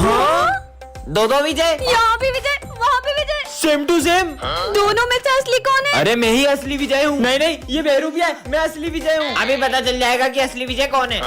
दो दो विजय, यहाँ भी विजय, वहाँ भी विजय, सेम टू सेम। दोनों में से असली कौन है? अरे मैं ही असली विजय हूँ। नहीं नहीं, ये बेहरूपिया है, मैं असली विजय हूँ। अभी पता चल जाएगा कि असली विजय कौन है।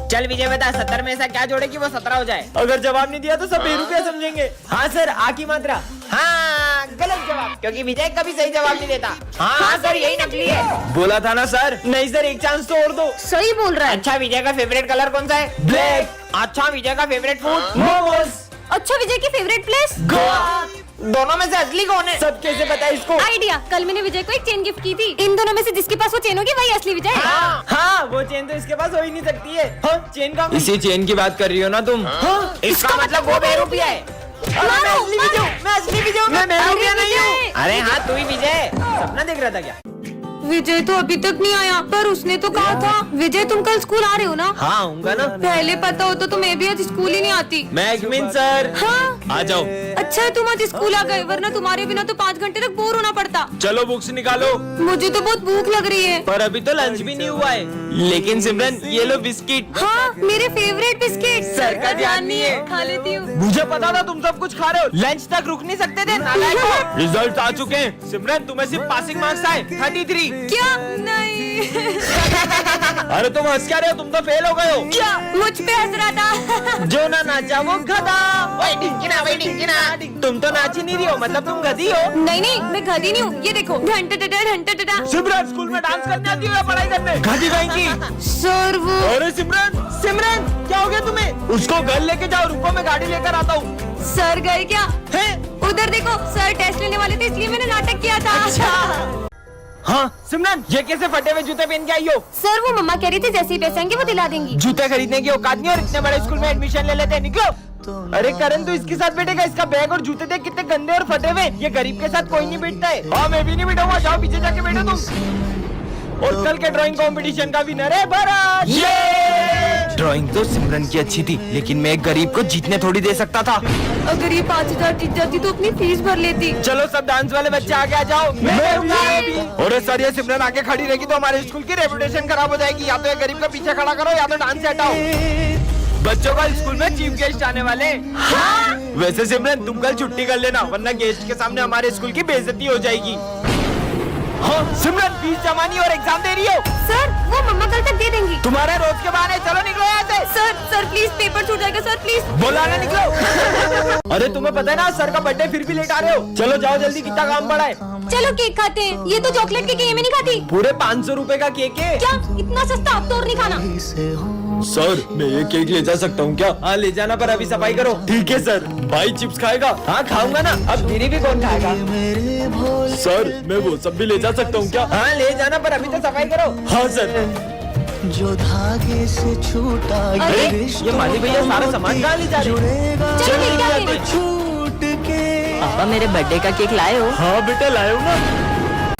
चल विजय बता, 70 में ऐसा क्या जोड़े कि वो 17 हो जाए? अगर जवाब नहीं दिया तो सब बेरूपिया समझेंगे। हाँ सर, आ की मात्रा। हाँ गलत जवाब, क्योंकि विजय कभी सही जवाब नहीं देता। हाँ सर, यही नकली है। बोला था ना सर। नहीं सर, एक चांस तो और दो। सही बोल रहा है। अच्छा, विजय का फेवरेट कलर कौन सा है? ब्लैक। अच्छा, विजय का फेवरेट फूड? मोमोज। अच्छा, विजय की फेवरेट प्लेस? गोवा। दोनों में से असली कौन है? सब कैसे पता है इसको? आइडिया, कल मैंने विजय को एक चेन गिफ्ट की थी। इन दोनों में से जिसके पास वो चेन होगी वही असली विजय है। हाँ, वो चेन तो इसके पास हो ही नहीं सकती है। हाँ, चेन का इसी चेन की बात कर रही हो ना तुम? हाँ, इसका मतलब वो बेरूपिया है। मैं असली विजय हूँ, मैं असली विजय हूँ, मैं बेरूपिया नहीं हूँ। अरे हाँ, तू ही विजय। सपना देख रहा था क्या? विजय तो अभी तक नहीं आया, पर उसने तो कहा था। विजय, तुम कल स्कूल आ रहे हो ना? हाँ, आऊंगा ना। पहले पता होता तो मैं भी आज स्कूल ही नहीं आती। मैगमिन सर। हाँ, आ जाओ। अच्छा है तुम आज स्कूल आ गए, वरना तुम्हारे बिना तो 5 घंटे तक बोर होना पड़ता। चलो बुक्स निकालो। मुझे तो बहुत भूख लग रही है। पर अभी तो लंच भी नहीं हुआ है। लेकिन सिमरन, ये लो बिस्किट। हाँ, मेरे फेवरेट बिस्किट। सर का ध्यान नहीं है। खा लेती हूँ। मुझे पता था तुम सब कुछ खा रहे हो। लंच तक रुक नहीं सकते थे नालायकों। रिजल्ट आ चुके हैं। सिमरन, तुम्हें सिर्फ पासिंग मार्क्स आए 33। क्या? नहीं। अरे तुम हंस क्या रहे हो? तुम तो फेल हो गए हो। क्या? मुझ पे हंस रहा था। जो ना नाचा वो गधा। वही ढिंकिना। तुम तो नाच ही नहीं रही हो, मतलब तुम गधी हो। नहीं नहीं, मैं गधी नहीं हूँ। ये देखो, घंटे टटा। सिमरन, स्कूल में डांस करने आती हो या पढ़ाई करने? गधी बहन की। सर वो। अरे सिमरन क्या हो गया तुम्हें? उसको घर लेके जाओ, रुको मैं गाड़ी लेकर आता हूँ। सर गए क्या? है? उधर देखो, सर टेस्ट लेने वाले थे, इसलिए मैंने नाटक किया था। अच्छा। हाँ सिमरन, ये कैसे फटे हुए जूते पहन के आई हो? सर, वो मम्मा कह रही थी जैसे ही पैसे आएंगे वो दिला देंगी। जूते खरीदने की औकात नहीं और इतने बड़े स्कूल में एडमिशन ले लेते हैं। निकलो। अरे करण, तू इसके साथ बैठेगा? इसका बैग और जूते देख कितने गंदे और फटे हुए। ये गरीब के साथ कोई नहीं बैठता है। हाँ, मैं भी नहीं बैठूंगा। जाओ पीछे जाके बैठो तुम। और कल के ड्राइंग कंपटीशन का विनर है भरत। ये ड्राइंग तो सिमरन की अच्छी थी, लेकिन मैं एक गरीब को जीतने थोड़ी दे सकता था। अगर ये 5000 जीत जाती तो अपनी फीस भर लेती। चलो सब डांस वाले बच्चे आगे आ जाओ। मैं भी। और सर, ये सिमरन आगे खड़ी रहेगी तो हमारे स्कूल की रेपुटेशन खराब हो जाएगी। या तो एक गरीब का पीछे खड़ा करो या तो डांस से हटाओ। बच्चों का स्कूल में चीफ गेस्ट आने वाले। हाँ? वैसे सिमरन, तुम कल छुट्टी कर लेना, वरना गेस्ट के सामने हमारे स्कूल की बेइज्जती हो जाएगी। हाँ सिमरन, फीस जमा नहीं और एग्जाम दे रही हो? सर, वो मम्मा कल तक दे देंगी। तुम्हारे रोज के बहाने। चलो निकलो यहाँ से। सर प्लीज, पेपर छूट जाएगा सर, प्लीज। बोला ना, निकलो। अरे तुम्हें पता है ना, सर का बर्थडे, फिर भी लेट आ रहे हो। चलो जाओ जल्दी, कितना काम पड़ा है। चलो केक खाते हैं। ये तो चॉकलेट केक है, ये मैं नहीं खाती। पूरे 500 रुपए का केक है। क्या? इतना सस्ता? तो और नहीं खाना। सर, मैं ये केक ले जा सकता हूँ क्या? हाँ ले जाना, पर अभी सफाई करो। ठीक है सर। भाई चिप्स खाएगा? हाँ खाऊंगा ना। अब गिरी भी कौन खाएगा? सर, मैं वो सब भी ले जा सकता हूँ क्या? हाँ ले जाना, पर अभी तो सफाई करो। हाँ सर। जो धागे से छूटा अरे ये माली भैया सारा सामान कहाँ ले जा रहे हैं? चलो केक खाते हैं। छूट के पापा, मेरे बर्थडे का केक लाए हो? हाँ बेटे लाए हो ना।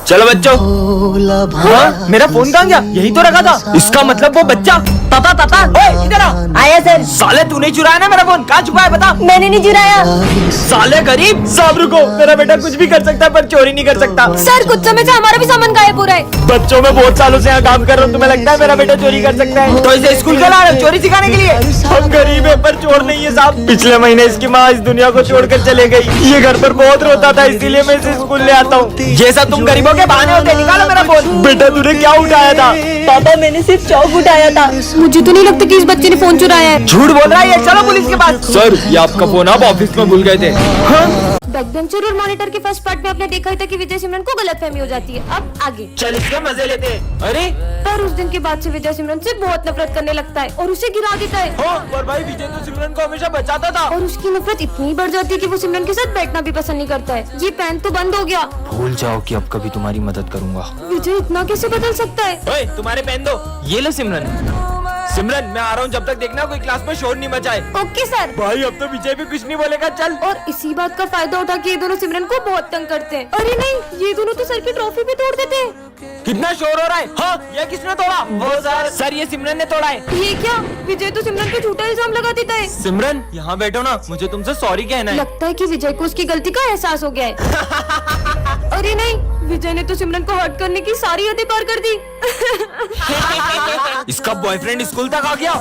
चलो बच्चों। भोला हाँ, मेरा फोन कहाँ गया? यही तो रखा था। इसका मतलब वो बच्चा। पापा ओए इधर आ। आया सर। साले तूने चुराया ना मेरा फोन? कहाँ छुपा है बता। मैंने नहीं चुराया। साले गरीब। साहब रुको, मेरा बेटा कुछ भी कर सकता है पर चोरी नहीं कर सकता। सर, कुछ समय से हमारा भी सामान गायब हो रहा है। बच्चों में बहुत सालों से यहाँ काम कर रहा हूँ, तुम्हें लगता है मेरा बेटा चोरी कर सकता है? तो इसे स्कूल का ला रहे हो चोरी सिखाने के लिए? हम गरीब है पर चोर नहीं है साहब। पिछले महीने इसकी माँ इस दुनिया को छोड़कर चले गई। ये घर पर बहुत रोता था, इसीलिए मैं इसे स्कूल ले आता हूँ। ये सब तुम गरीबों के बहाने होते। निकालो मेरा फोन। बेटा तूने क्या उठाया था? पापा, मैंने सिर्फ चौक उठाया था। मुझे तो नहीं लगता कि इस बच्चे ने फोन चुराया है। झूठ बोल रहा है ये। चलो पुलिस के पास। सर, ये आपका फोन आप ऑफिस में भूल गए थे। हाँ? बैकबेंचर और मॉनिटर के फर्स्ट पार्ट में आपने देखा ही था कि विजय सिमरन को गलतफहमी हो जाती है। अब आगे चल इसके मजे लेते हैं। अरे पर उस दिन के बाद से विजय सिमरन से बहुत नफरत करने लगता है और उसे गिरा देता है। हाँ, पर भाई विजय तो सिमरन को हमेशा बचाता था। और उसकी नफरत इतनी बढ़ जाती है कि वो सिमरन के साथ बैठना भी पसंद नहीं करता है। ये पेन तो बंद हो गया। भूल जाओ कि अब कभी तुम्हारी मदद करूंगा। विजय इतना कैसे बदल सकता है? ओए, तुम्हारे पेन दो। ये लो सिमरन। सिमरन, मैं आ रहा हूँ, जब तक देखना कोई क्लास में शोर नहीं मचाए। Okay sir. भाई अब तो विजय भी कुछ नहीं बोलेगा। चल। और इसी बात का फायदा उठा के ये दोनों सिमरन को बहुत तंग करते हैं। अरे नहीं, ये दोनों तो सर की ट्रॉफी भी तोड़ देते हैं। कितना शोर हो रहा है? हाँ, ये किसने तोड़ा? वो सर, ये सिमरन ने तोड़ा है। ये क्या? विजय तो सिमरन पे झूठा इल्जाम लगा देता है। सिमरन यहाँ बैठो ना, मुझे तुमसे सॉरी कहना है। लगता है कि विजय को उसकी गलती का एहसास हो गया है। अरे नहीं, विजय ने तो सिमरन को हर्ट करने की सारी हदें पार कर दी। इसका बॉयफ्रेंड स्कूल तक आ गया।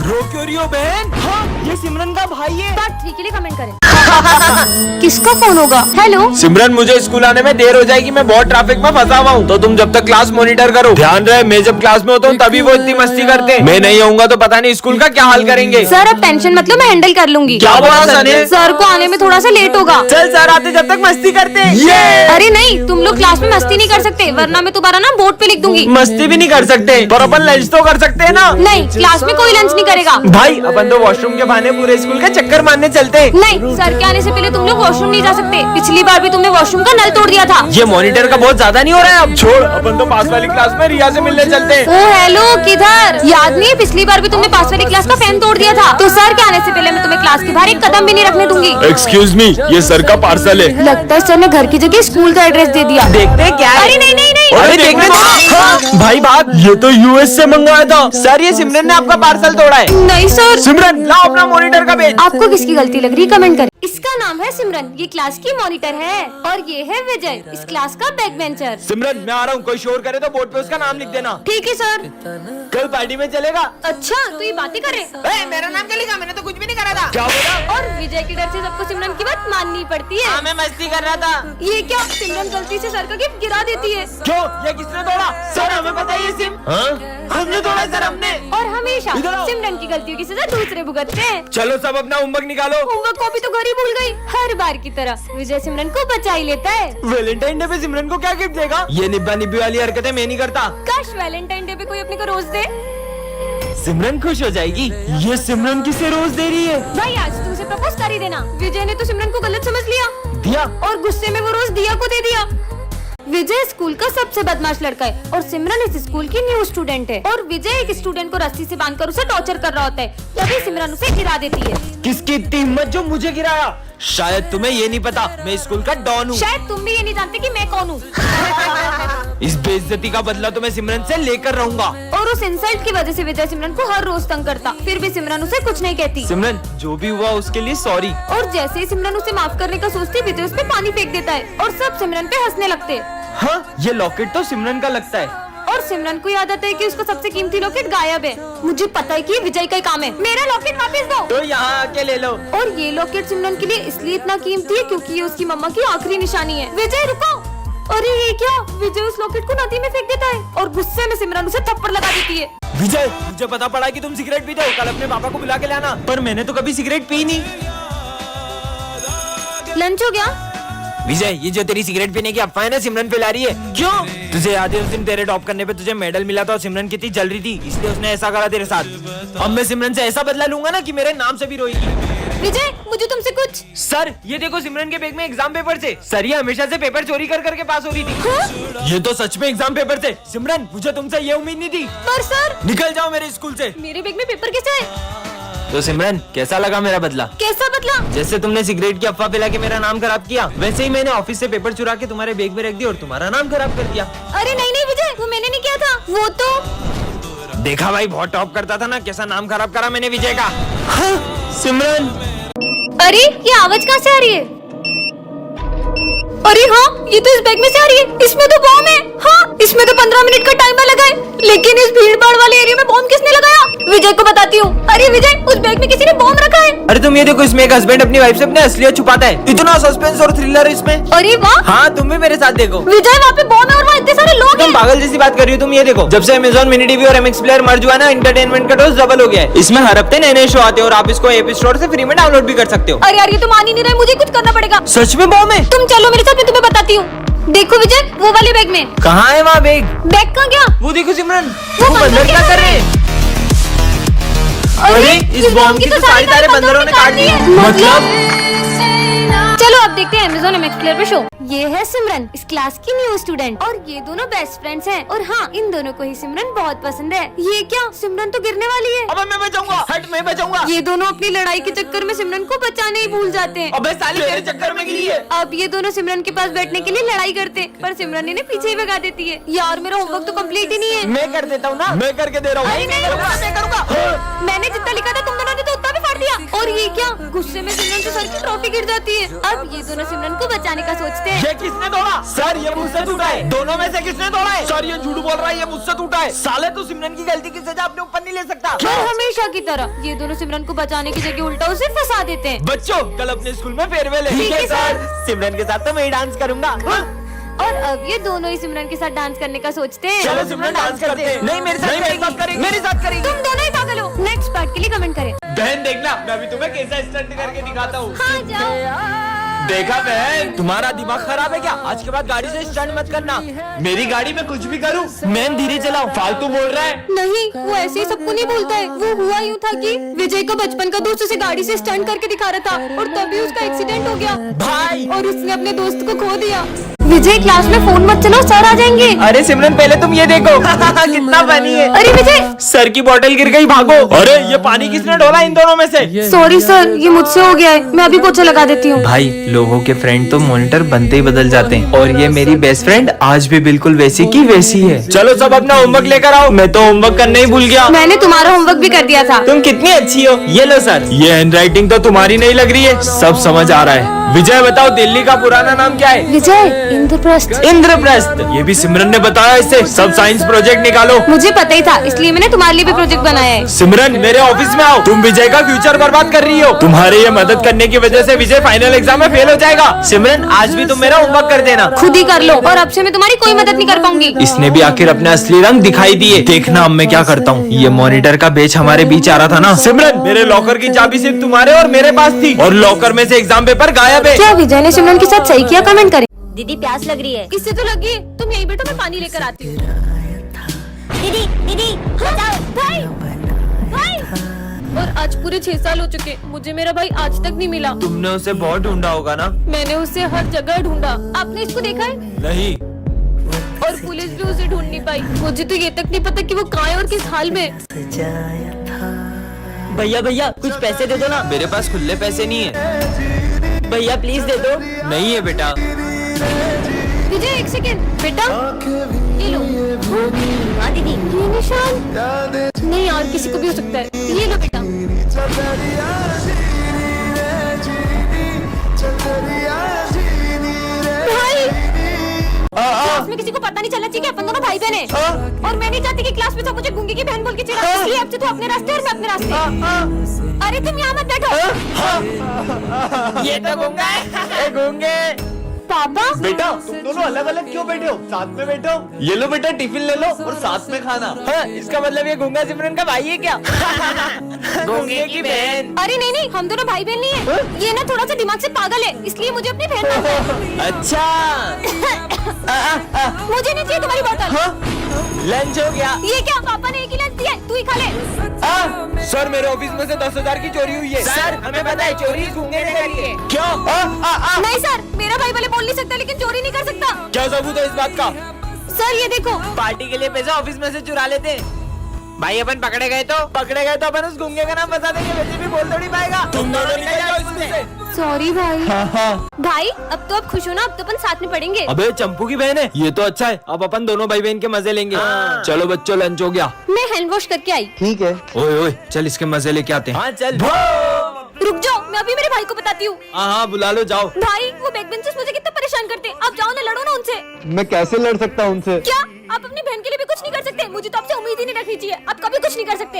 रो क्यों रही हो बहन? हाँ, ये सिमरन का भाई है। पार्ट 3 के लिए कमेंट करें। किसका फोन होगा? हेलो सिमरन, मुझे स्कूल आने में देर हो जाएगी, मैं बहुत ट्रैफिक में फंसा हुआ हूँ, तो तुम जब तक क्लास मॉनिटर करो। ध्यान रहे, मैं जब क्लास में होता हूँ तभी वो इतनी मस्ती करते हैं। मैं नहीं आऊंगा तो पता नहीं स्कूल का क्या हाल करेंगे। सर, अब टेंशन मतलब मैं हैंडल कर लूंगी। क्या बोला सर ने? सर को आने में थोड़ा सा लेट होगा। चल सर आते जब तक मस्ती करते हैं। अरे नहीं, तुम लोग क्लास में मस्ती नहीं कर सकते, वरना मैं तुम्हारा ना बोर्ड पे लिख दूंगी। मस्ती भी नहीं कर सकते, पर अपन लंच तो कर सकते हैं ना। नहीं, क्लास में कोई लंच नहीं करेगा। भाई अपन तो वॉशरूम के बहाने पूरे स्कूल के चक्कर मारने चलते हैं। नहीं, सर के आने से पहले तुम लोग वॉशरूम नहीं जा सकते। पिछली बार भी तुमने वॉशरूम का नल तोड़ दिया था। ये मॉनिटर का बहुत ज्यादा नहीं हो रहा है? अब छोड़, अपन तो पास वाली क्लास में रिया से मिलने चलते हैं। ओ हेलो, किधर? याद नहीं है पिछली बार भी तुमने पास वाली क्लास का फैन तोड़ दिया था? तो सर के आने से पहले मैं तुम्हें क्लास के बाहर एक कदम भी नहीं रखने दूंगी। एक्सक्यूज मी, ये सर का पार्सल है। लगता है सर ने घर की जगह स्कूल का एड्रेस दे दिया। देखते हैं क्या है। अरे नहीं नहीं नहीं, अरे देखने दो। हाँ, भाई बात, ये तो यूएस से मंगवाया था। सर ये सिमरन ने आपका पार्सल तोड़ा है। नहीं सर। सिमरन लाओ अपना मॉनिटर का पेज। आपको किसकी गलती लग रही है कमेंट करें। इसका नाम है सिमरन, ये क्लास की मॉनिटर है, और ये है विजय, इस क्लास का बैक बेंचर। सिमरन मैं आ रहा हूँ, कोई शोर करे तो बोर्ड पे उसका नाम लिख देना। ठीक है सर। कल पार्टी में चलेगा? अच्छा, तो ये बातें करे। मेरा नाम क्या लिखा? मैंने तो कुछ भी नहीं करा था। क्या बोला? और विजय के डर से सबको सिमरन की बात माननी पड़ती है। मैं मस्ती कर रहा था। ये क्या, सिमरन गलती से सर का गिफ्ट गिरा देती है। क्यों? ये किसने तोड़ा? सर हमें पता है ये सिम। हमने तोड़ा सर, हमने। और हमेशा इधर आओ। सिमरन की गलतियों की सजा दूसरे भुगतते हैं। चलो सब अपना होमवर्क निकालो। होमवर्क कॉपी तो घर ही भूल गई। हर बार की तरह विजय सिमरन को बचा ही लेता है। वैलेंटाइन डे पे सिमरन को क्या गिफ्ट देगा? ये निब्बा निब्बी वाली हरकतें मैं नहीं करता। काश वैलेंटाइन डे पे कोई अपने को रोज दे। सिमरन खुश हो जाएगी। ये सिमरन किसे रोज दे रही है? भाई आज तुम उसे प्रपोज कर ही देना। विजय ने तो सिमरन को गलत समझ लिया दिया, और गुस्से में वो रोज दिया को दे दिया। विजय स्कूल का सबसे बदमाश लड़का है और सिमरन इस स्कूल की न्यू स्टूडेंट है। और विजय एक स्टूडेंट को रस्सी से बांधकर उसे टॉर्चर कर रहा होता है, तभी सिमरन उसे गिरा देती है। किसकी इतनी हिम्मत जो मुझे गिराया? शायद तुम्हें ये नहीं पता, मैं स्कूल का डॉन हूँ। शायद तुम भी ये नहीं जानते कि मैं कौन हूँ। इस बेइज्जती का बदला तो मैं सिमरन से लेकर रहूंगा। और उस इंसल्ट की वजह से विजय सिमरन को हर रोज तंग करता, फिर भी सिमरन उसे कुछ नहीं कहती। सिमरन जो भी हुआ उसके लिए सॉरी। और जैसे ही सिमरन उसे माफ करने का सोचती, विजय उस पे पानी फेंक देता है और सब सिमरन पे हंसने लगते हैं। हाँ, ये लॉकेट तो सिमरन का लगता है। और सिमरन को याद आता है कि उसका सबसे कीमती लॉकेट गायब है। मुझे पता है कि ये विजय का ही काम है। मेरा लॉकेट वापस दो। तो यहाँ आके ले लो। और ये लॉकेट सिमरन के लिए इसलिए इतना कीमती है क्योंकि ये उसकी मम्मा की आखिरी निशानी है। विजय रुको। अरे ये क्या? विजय उस लॉकेट को नदी में फेंक देता है और गुस्से में सिमरन उसे थप्पड़ लगा देती है। विजय, मुझे पता पड़ा कि तुम सिगरेट पीते हो, कल अपने पापा को बुला के लाना। पर मैंने तो कभी सिगरेट पी नहीं। लंच हो गया? विजय, ये जो तेरी सिगरेट पीने की अफवाह है ना, सिमरन फैला रही है। क्यों? तुझे याद है उस दिन तेरे टॉप करने पे तुझे मेडल मिला था और सिमरन कितनी जल रही थी, इसलिए उसने ऐसा करा तेरे साथ। अब मैं सिमरन से ऐसा बदला लूंगा ना कि मेरे नाम से भी रोएगी। विजय, मुझे तुमसे कुछ। सर ये देखो सिमरन के बैग में एग्जाम पेपर थे। सर ये हमेशा से पेपर चोरी कर करके पास हो रही थी। हाँ? ये तो सच में एग्जाम पेपर थे। सिमरन, मुझे तुमसे ये उम्मीद नहीं थी। पर सर, निकल जाओ मेरे स्कूल से। मेरे बैग में पेपर कैसे है? तो सिमरन कैसा लगा मेरा बदला? कैसा बदला? जैसे तुमने सिगरेट की अफवाह फैला के मेरा नाम खराब किया, वैसे ही मैंने ऑफिस से पेपर चुरा के तुम्हारे बैग में रख दिया और तुम्हारा नाम खराब कर दिया। अरे नहीं नहीं विजय, वो मैंने नहीं किया था। वो तो देखा भाई, बहुत टॉप करता था ना, कैसा नाम खराब करा मैंने विजय का। हाँ, सिमरन। अरे ये आवाज कहाँ से आ रही है? अरे हाँ, ये तो इस बैग में से आ रही है। इसमें तो बॉम्ब है। हाँ, इसमें तो 15 मिनट का टाइमर लगा है, लेकिन इस भीड़ भाड़ वाले एरिया में बॉम्ब किसने लगाया? विजय को बताती हूँ। अरे विजय, उस बैग में किसी ने बॉम्ब रखा है। अरे तुम ये देखो, इसमें एक हस्बैंड अपनी वाइफ से अपने असलियत छुपाता है। इतना सस्पेंस और थ्रिलर इसमें। अरे वाह। हाँ, तुम भी मेरे साथ देखो। विजय, वहाँ पे बॉम्ब है और वहाँ इतने सारे लोग तुम हैं। पागल जैसी बात कर रही हो। तुम ये देखो, जब से अमेज़न मिनी टीवी और MX प्लेयर मर्ज हुआ ना, एंटरटेनमेंट का डोज डबल हो गया है। इसमें हर हफ्ते नए नए शो आते हैं और आप इसको एप स्टोर से फ्री में डाउनलोड भी कर सकते हो। अरे यार, ये तो मान ही नहीं रहे, मुझे कुछ करना पड़ेगा। सच में बॉम्ब है? तुम चलो मेरे साथ, मैं तुम्हें बताती हूँ। देखो विजय, वो वाले बैग में। कहाँ है वहाँ बैग? बैग कहाँ गया? वो देखो सिमरन, वो वो बंदर क्या कर रहे हैं? अरे इस बॉम्ब की तो सारी तारे बंदरों ने काट दी है। मतलब चलो अब देखते हैं अमेज़न MX प्लेयर पे शो। ये है सिमरन, इस क्लास की न्यू स्टूडेंट, और ये दोनों बेस्ट फ्रेंड्स हैं। और हाँ, इन दोनों को ही सिमरन बहुत पसंद है। ये क्या, सिमरन तो गिरने वाली है। अबे मैं बचाऊंगा, हट मैं बचाऊंगा। ये दोनों अपनी लड़ाई के चक्कर में सिमरन को बचाने ही भूल जाते हैं। अबे साली तेरे चक्कर में गिरी है। अब ये दोनों सिमरन के पास बैठने के लिए लड़ाई करते, पर सिमरन इन्हें पीछे ही भगा देती है। यार मेरा होमवर्क तो कंप्लीट ही नहीं है। मैं कर देता हूँ ना, मैं करके दे रहा हूँ। अरे नहीं, मैं करूँगा। मैंने जितना लिखा था तुम दोनों ने तो उतना भी फाड़ दिया। और ये क्या, गुस्से में सिमरन से सर की ट्रॉफी गिर जाती है। अब ये दोनों सिमरन को बचाने का सोचते हैं। ये किसने तोड़ा? सर ये मुझसे टूटा है। दोनों में से किसने तोड़ा है? सर ये झूठ बोल रहा है, ये मुझसे टूटा है। साले तू सिमरन की गलती की सजा अपने ऊपर नहीं ले सकता। फिर हमेशा की तरह ये दोनों सिमरन को बचाने की जगह उल्टा उसे फंसा देते हैं। बच्चों कल अपने स्कूल में फेयरवेल है। ठीक है सर। सिमरन के साथ तो मैं ही डांस करूंगा। और अब ये दोनों ही सिमरन के साथ डांस करने का सोचते हैं। चलो सिमरन डांस करते हैं। नहीं मेरे साथ करेंगे। मेरे साथ करेंगे। तुम दोनों ही पागल हो। नेक्स्ट पार्ट के लिए कमेंट करें। बहन देखना मैं अभी तुम्हें कैसा स्टंट करके दिखाता हूँ। हाँ जाओ। देखा बहन, तुम्हारा दिमाग खराब है क्या? आज के बाद गाड़ी से स्टंट मत करना। मेरी गाड़ी में कुछ भी करूँ मैन धीरे चलाओ। फालतू बोल रहा है। नहीं वो ऐसे ही सबको नहीं बोलता है। वो हुआ यूँ था कि विजय का बचपन का दोस्त उसे गाड़ी से स्टंट करके दिखा रहा था और तभी उसका एक्सीडेंट हो गया भाई और उसने अपने दोस्त को खो दिया। विजय क्लास में फोन मत चलाओ, सर आ जाएंगे। अरे सिमरन पहले तुम ये देखो कितना फनी है। अरे विजय सर की बोतल गिर गई, भागो। अरे ये पानी किसने डोला इन दोनों में से? सॉरी सर, ये मुझसे हो गया है। मैं अभी पोछा लगा देती हूँ। भाई लोगों के फ्रेंड तो मॉनिटर बनते ही बदल जाते हैं और ये मेरी बेस्ट फ्रेंड आज भी बिल्कुल वैसी की वैसी है। चलो सब अपना होमवर्क लेकर आओ। मैं तो होमवर्क करने ही भूल गया। मैंने तुम्हारा होमवर्क भी कर दिया था। तुम कितनी अच्छी हो। ये लो सर। ये हैंडराइटिंग तो तुम्हारी नहीं लग रही है। सब समझ आ रहा है। विजय बताओ दिल्ली का पुराना नाम क्या है? विजय इंद्रप्रस्थ। इंद्रप्रस्थ। ये भी सिमरन ने बताया। इससे सब साइंस प्रोजेक्ट निकालो। मुझे पता ही था, इसलिए मैंने तुम्हारे लिए भी प्रोजेक्ट बनाया है। सिमरन मेरे ऑफिस में आओ। तुम विजय का फ्यूचर बर्बाद कर रही हो। तुम्हारे ये मदद करने की वजह से विजय फाइनल एग्जाम में फेल हो जाएगा। सिमरन आज भी तुम मेरा होमवर्क कर देना। खुद ही कर लो और अब से मैं तुम्हारी कोई मदद नहीं कर पाऊंगी। इसने भी आखिर अपने असली रंग दिखाई दिए। देखना अब मैं क्या करता हूँ। ये मॉनिटर का बेच हमारे बीच आ रहा था ना। सिमरन मेरे लॉकर की चाबी सिर्फ तुम्हारे और मेरे पास थी और लॉकर में से एग्जाम पेपर गायब है। क्या विजय ने सिमरन के साथ सही किया? कमेंट करें। दीदी प्यास लग रही है। इससे तो लगी। तुम यहीं बैठो, मैं पानी लेकर आती हूँ। दीदी दीदी बचाओ। भाई भाई। और आज पूरे 6 साल हो चुके, मुझे मेरा भाई आज तक नहीं मिला। तुमने उसे बहुत ढूंढा होगा ना? मैंने उसे हर जगह ढूंढा। आपने इसको देखा है? नहीं। और पुलिस भी उसे ढूंढ नहीं पाई। मुझे तो ये तक नहीं पता कि वो कहाँ है और किस हाल में। भैया भैया कुछ पैसे दे दो ना। मेरे पास खुले पैसे नहीं है। भैया प्लीज दे दो। नहीं है बेटा। विजय एक सेकेंड बेटा, ये लो। हाँ दीदी। ये निशान नहीं यार, किसी को भी हो सकता है। ये लो बेटा। भाई क्लास में किसी को पता नहीं चलना चाहिए कि अपन दोनों भाई बहन हैं। और मैं नहीं चाहती कि क्लास में सब मुझे गूंगे की बहन बोल के चिढ़ा। इसलिए अब से तू अपने रास्ते और मैं अपने रास्ते। अरे तुम यहाँ मत बैठो। ये तो गूंगा है। गूंगे पापा बेटा तुम दोनों अलग अलग क्यों बैठे हो? साथ में बैठो। ये लो बेटा टिफिन ले लो और साथ में खाना। हाँ, इसका मतलब ये गूंगा सिमरन का भाई है क्या? गूंगे की बहन। अरे नहीं नहीं, हम दोनों भाई बहन नहीं है। ये ना थोड़ा सा दिमाग से पागल है, इसलिए मुझे अपनी बहन मानता है। अच्छा मुझे नहीं चाहिए तुम्हारी बोतल। लंच हो गया। ये क्या? पापा ने एक ही लंच दिया है, तू ही खा ले। सर मेरे ऑफिस में से 10,000 की चोरी हुई है। सर हमें पता है चोरी गूंगे ने करी है। क्यों? नहीं सर, मेरा भाई भले बोल नहीं सकता लेकिन चोरी नहीं कर सकता। क्या सबूत है इस बात का? सर ये देखो। पार्टी के लिए पैसा ऑफिस में से चुरा लेते हैं। भाई अपन पकड़े गए तो अपन उस गूंगे का नाम बता देंगे। वैसे भी बोल थोड़ी पाएगा। तुम दोनों निकल जाओ स्कूल से। सॉरी भाई। भाई अब तो आप खुश हो ना? अब तो अपन साथ में पढ़ेंगे। अबे चंपू की बहन है। ये तो अच्छा है। अब अपन दोनों भाई बहन के मजे लेंगे। चलो बच्चों लंच हो गया। मैं हैंड वॉश करके आई। ठीक है। ओए ओए चल इसके मजे लेके आते हैं। हाँ चल। रुक जाओ, मैं अभी मेरे भाई को बताती हूँ। हाँ बुला लो जाओ। भाई वो बैक बेंचर्स मुझे कितना परेशान करते हैं। आप जाओ ना, लड़ो ना उनसे। मैं कैसे लड़ सकता हूँ उनसे? क्या आप अपनी बहन के लिए भी कुछ नहीं कर सकते? मुझे तो आपसे उम्मीद ही नहीं रखनी चाहिए। आप कभी कुछ नहीं कर सकते।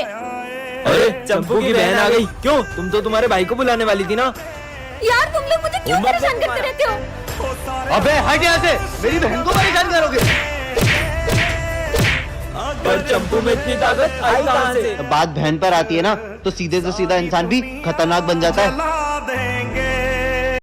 अरे चंपू की बहन आ गई। क्यों? तुम तो तुम्हारे भाई को बुलाने वाली थी ना? यार तुम लोग मुझे क्यों परेशान करते रहते हो? अबे हट यहाँ से, मेरी बहन को परेशान करोगे। पर चंपू में इतनी ताकत आई कहाँ से? बात बहन पर आती है ना तो सीधे से सीधा इंसान भी खतरनाक बन जाता है।